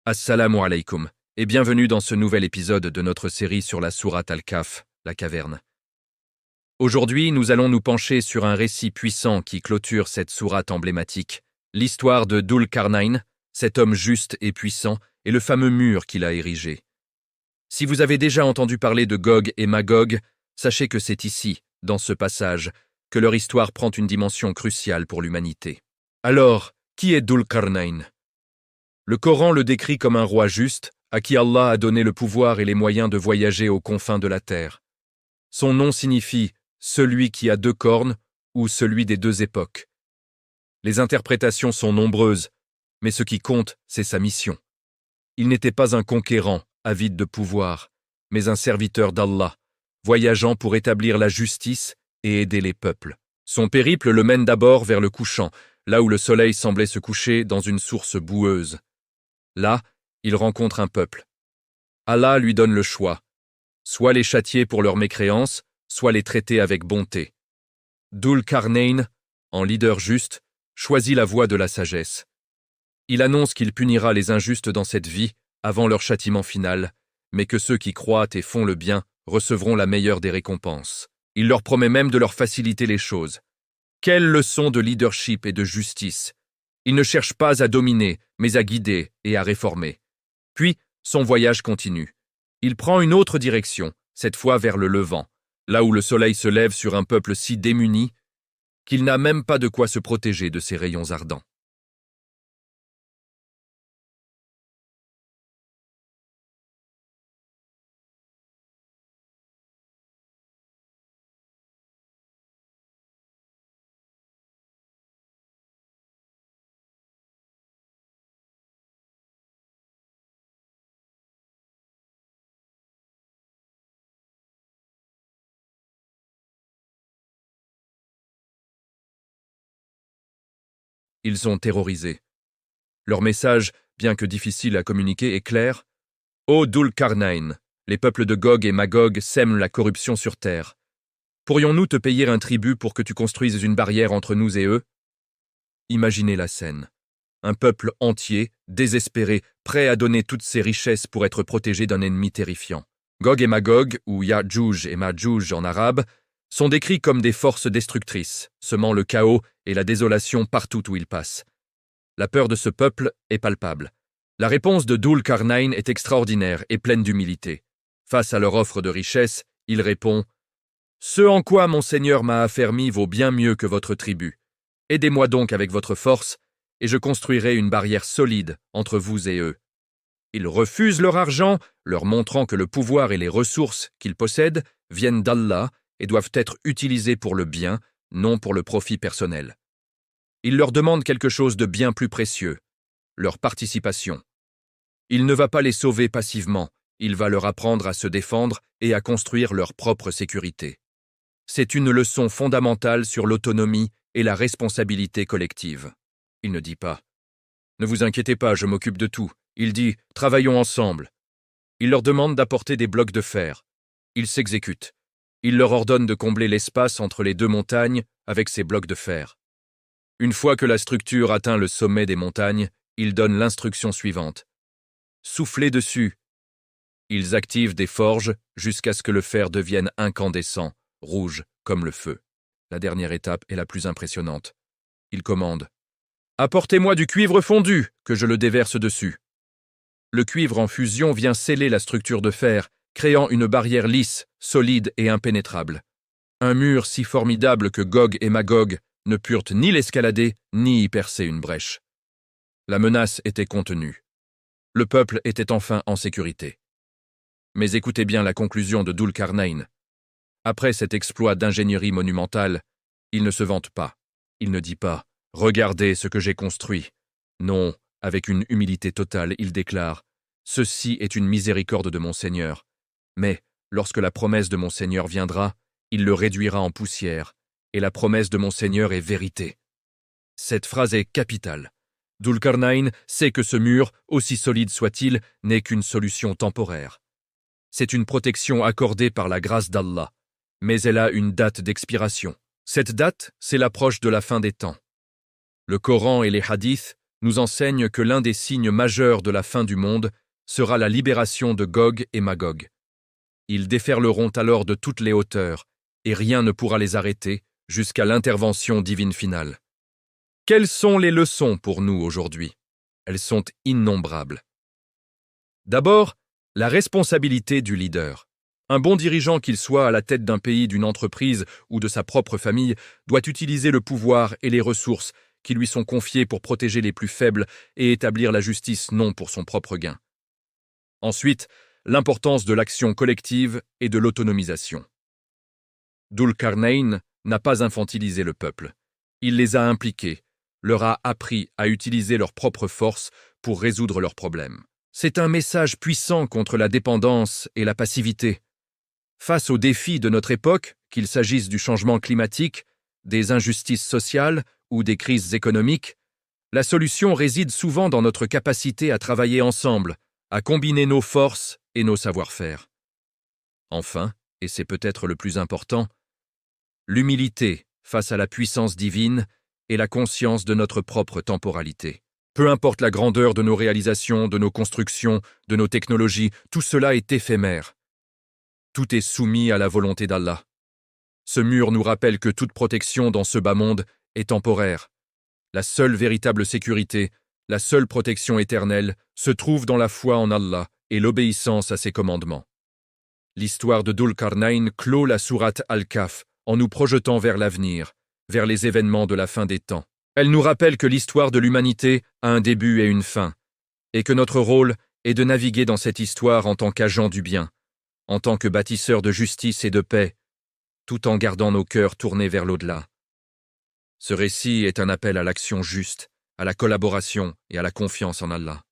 Assalamu alaikum, et bienvenue dans ce nouvel épisode de notre série sur la sourate Al-Kahf, la caverne. Aujourd'hui, nous allons nous pencher sur un récit puissant qui clôture cette sourate emblématique, l'histoire de Dhul Qarnayn, cet homme juste et puissant, et le fameux mur qu'il a érigé. Si vous avez déjà entendu parler de Gog et Magog, sachez que c'est ici, dans ce passage, que leur histoire prend une dimension cruciale pour l'humanité. Alors, qui est Dhul Qarnayn ? Le Coran le décrit comme un roi juste, à qui Allah a donné le pouvoir et les moyens de voyager aux confins de la terre. Son nom signifie « celui qui a deux cornes » ou « celui des deux époques ». Les interprétations sont nombreuses, mais ce qui compte, c'est sa mission. Il n'était pas un conquérant, avide de pouvoir, mais un serviteur d'Allah, voyageant pour établir la justice et aider les peuples. Son périple le mène d'abord vers le couchant, là où le soleil semblait se coucher dans une source boueuse. Là, il rencontre un peuple. Allah lui donne le choix, soit les châtier pour leur mécréance, soit les traiter avec bonté. Dhul Qarnayn, en leader juste, choisit la voie de la sagesse. Il annonce qu'il punira les injustes dans cette vie avant leur châtiment final, mais que ceux qui croient et font le bien recevront la meilleure des récompenses. Il leur promet même de leur faciliter les choses. Quelle leçon de leadership et de justice! Il ne cherche pas à dominer, mais à guider et à réformer. Puis, son voyage continue. Il prend une autre direction, cette fois vers le Levant, là où le soleil se lève sur un peuple si démuni qu'il n'a même pas de quoi se protéger de ses rayons ardents. Ils sont terrorisés. Leur message, bien que difficile à communiquer, est clair. Ô Dhul Qarnayn, les peuples de Gog et Magog sèment la corruption sur terre. Pourrions-nous te payer un tribut pour que tu construises une barrière entre nous et eux ? Imaginez la scène. Un peuple entier, désespéré, prêt à donner toutes ses richesses pour être protégé d'un ennemi terrifiant. Gog et Magog, ou Ya'juj et Ma'juj en arabe, sont décrits comme des forces destructrices, semant le chaos et la désolation partout où ils passent. La peur de ce peuple est palpable. La réponse de Dhul Qarnayn est extraordinaire et pleine d'humilité. Face à leur offre de richesse, il répond « Ce en quoi mon Seigneur m'a affermi vaut bien mieux que votre tribut. Aidez-moi donc avec votre force, et je construirai une barrière solide entre vous et eux. » Ils refusent leur argent, leur montrant que le pouvoir et les ressources qu'ils possèdent viennent d'Allah et doivent être utilisés pour le bien, non pour le profit personnel. Il leur demande quelque chose de bien plus précieux, leur participation. Il ne va pas les sauver passivement, il va leur apprendre à se défendre et à construire leur propre sécurité. C'est une leçon fondamentale sur l'autonomie et la responsabilité collective. Il ne dit pas « Ne vous inquiétez pas, je m'occupe de tout ». Il dit « Travaillons ensemble ». Il leur demande d'apporter des blocs de fer. Ils s'exécutent. Il leur ordonne de combler l'espace entre les deux montagnes avec ces blocs de fer. Une fois que la structure atteint le sommet des montagnes, il donne l'instruction suivante. Soufflez dessus. Ils activent des forges jusqu'à ce que le fer devienne incandescent, rouge comme le feu. La dernière étape est la plus impressionnante. Il commande. Apportez-moi du cuivre fondu, que je le déverse dessus. Le cuivre en fusion vient sceller la structure de fer, créant une barrière lisse, solide et impénétrable. Un mur si formidable que Gog et Magog ne purent ni l'escalader, ni y percer une brèche. La menace était contenue. Le peuple était enfin en sécurité. Mais écoutez bien la conclusion de Dhul Qarnayn. Après cet exploit d'ingénierie monumentale, il ne se vante pas. Il ne dit pas « Regardez ce que j'ai construit ». Non, avec une humilité totale, il déclare « Ceci est une miséricorde de mon Seigneur. Mais, lorsque la promesse de mon Seigneur viendra, il le réduira en poussière. Et la promesse de mon Seigneur est vérité. » Cette phrase est capitale. Dhul Qarnayn sait que ce mur, aussi solide soit-il, n'est qu'une solution temporaire. C'est une protection accordée par la grâce d'Allah, mais elle a une date d'expiration. Cette date, c'est l'approche de la fin des temps. Le Coran et les hadiths nous enseigne que l'un des signes majeurs de la fin du monde sera la libération de Gog et Magog. Ils déferleront alors de toutes les hauteurs, et rien ne pourra les arrêter jusqu'à l'intervention divine finale. Quelles sont les leçons pour nous aujourd'hui? Elles sont innombrables. D'abord, la responsabilité du leader. Un bon dirigeant, qu'il soit à la tête d'un pays, d'une entreprise ou de sa propre famille, doit utiliser le pouvoir et les ressources qui lui sont confiées pour protéger les plus faibles et établir la justice, non pour son propre gain. Ensuite, l'importance de l'action collective et de l'autonomisation. Dhul-Qarnayn n'a pas infantilisé le peuple. Il les a impliqués, leur a appris à utiliser leurs propres forces pour résoudre leurs problèmes. C'est un message puissant contre la dépendance et la passivité. Face aux défis de notre époque, qu'il s'agisse du changement climatique, des injustices sociales ou des crises économiques, la solution réside souvent dans notre capacité à travailler ensemble, à combiner nos forces et nos savoir-faire. Enfin, et c'est peut-être le plus important, l'humilité face à la puissance divine et la conscience de notre propre temporalité. Peu importe la grandeur de nos réalisations, de nos constructions, de nos technologies, tout cela est éphémère. Tout est soumis à la volonté d'Allah. Ce mur nous rappelle que toute protection dans ce bas monde est temporaire. La seule véritable sécurité, la seule protection éternelle, se trouve dans la foi en Allah et l'obéissance à ses commandements. L'histoire de Dhul-Qarnayn clôt la sourate Al-Kahf en nous projetant vers l'avenir, vers les événements de la fin des temps. Elle nous rappelle que l'histoire de l'humanité a un début et une fin, et que notre rôle est de naviguer dans cette histoire en tant qu'agent du bien, en tant que bâtisseur de justice et de paix, tout en gardant nos cœurs tournés vers l'au-delà. Ce récit est un appel à l'action juste, à la collaboration et à la confiance en Allah.